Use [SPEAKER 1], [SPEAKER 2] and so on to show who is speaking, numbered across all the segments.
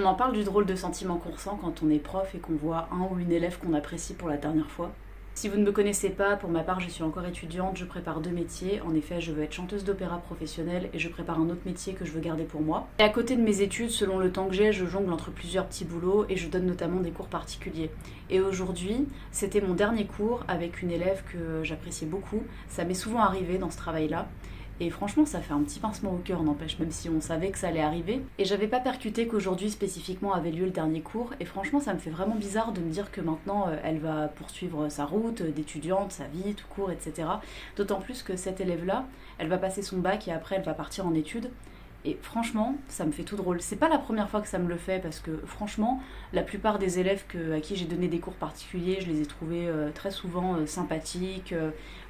[SPEAKER 1] On en parle du drôle de sentiment qu'on ressent quand on est prof et qu'on voit un ou une élève qu'on apprécie pour la dernière fois. Si vous ne me connaissez pas, pour ma part, je suis encore étudiante, je prépare 2 métiers. En effet, je veux être chanteuse d'opéra professionnelle et je prépare un autre métier que je veux garder pour moi. Et à côté de mes études, selon le temps que j'ai, je jongle entre plusieurs petits boulots et je donne notamment des cours particuliers. Et aujourd'hui, c'était mon dernier cours avec une élève que j'appréciais beaucoup. Ça m'est souvent arrivé dans ce travail-là. Et franchement, ça fait un petit pincement au cœur, n'empêche, même si on savait que ça allait arriver. Et j'avais pas percuté qu'aujourd'hui spécifiquement avait lieu le dernier cours. Et franchement, ça me fait vraiment bizarre de me dire que maintenant, elle va poursuivre sa route d'étudiante, sa vie, tout court, etc. D'autant plus que cette élève-là, elle va passer son bac et après, elle va partir en études. Et franchement, ça me fait tout drôle. C'est pas la première fois que ça me le fait parce que franchement, la plupart des élèves à qui j'ai donné des cours particuliers, je les ai trouvés très souvent sympathiques,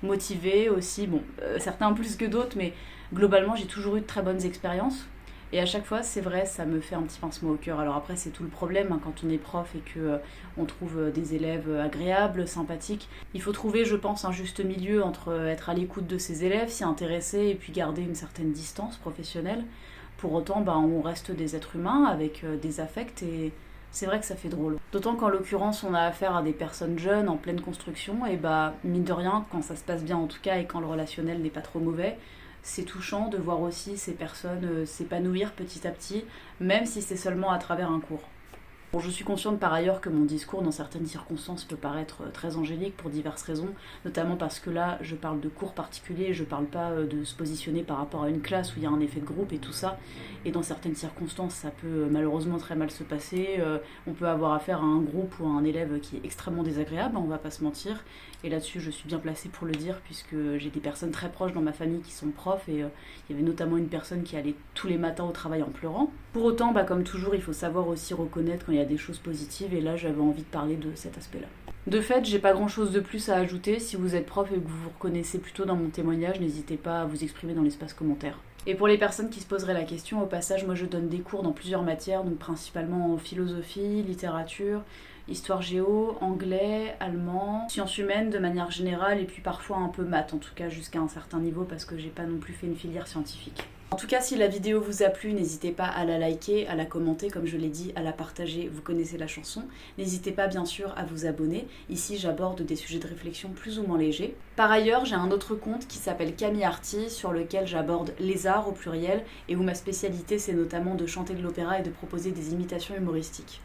[SPEAKER 1] motivés aussi. Bon, certains plus que d'autres, mais globalement, j'ai toujours eu de très bonnes expériences. Et à chaque fois, c'est vrai, ça me fait un petit pincement au cœur. Alors après, c'est tout le problème hein, quand on est prof et que on trouve des élèves agréables, sympathiques. Il faut trouver, je pense, un juste milieu entre être à l'écoute de ses élèves, s'y intéresser et puis garder une certaine distance professionnelle. Pour autant, on reste des êtres humains avec des affects et c'est vrai que ça fait drôle. D'autant qu'en l'occurrence, on a affaire à des personnes jeunes en pleine construction et mine de rien, quand ça se passe bien en tout cas et quand le relationnel n'est pas trop mauvais, c'est touchant de voir aussi ces personnes s'épanouir petit à petit, même si c'est seulement à travers un cours. Bon, je suis consciente par ailleurs que mon discours dans certaines circonstances peut paraître très angélique pour diverses raisons, notamment parce que là je parle de cours particuliers, je parle pas de se positionner par rapport à une classe où il y a un effet de groupe et tout ça, et dans certaines circonstances ça peut malheureusement très mal se passer, on peut avoir affaire à un groupe ou à un élève qui est extrêmement désagréable, on va pas se mentir, et là-dessus je suis bien placée pour le dire puisque j'ai des personnes très proches dans ma famille qui sont profs et il y avait notamment une personne qui allait tous les matins au travail en pleurant. Pour autant, comme toujours, il faut savoir aussi reconnaître quand il y a des choses positives et là j'avais envie de parler de cet aspect-là. De fait, j'ai pas grand chose de plus à ajouter. Si vous êtes prof et que vous vous reconnaissez plutôt dans mon témoignage, n'hésitez pas à vous exprimer dans l'espace commentaire. Et pour les personnes qui se poseraient la question, au passage, moi je donne des cours dans plusieurs matières, donc principalement en philosophie, littérature, histoire géo, anglais, allemand, sciences humaines de manière générale et puis parfois un peu maths, en tout cas jusqu'à un certain niveau parce que j'ai pas non plus fait une filière scientifique. En tout cas, si la vidéo vous a plu, n'hésitez pas à la liker, à la commenter, comme je l'ai dit, à la partager, vous connaissez la chanson. N'hésitez pas bien sûr à vous abonner, ici j'aborde des sujets de réflexion plus ou moins légers. Par ailleurs, j'ai un autre compte qui s'appelle Camille Arty, sur lequel j'aborde les arts au pluriel, et où ma spécialité c'est notamment de chanter de l'opéra et de proposer des imitations humoristiques.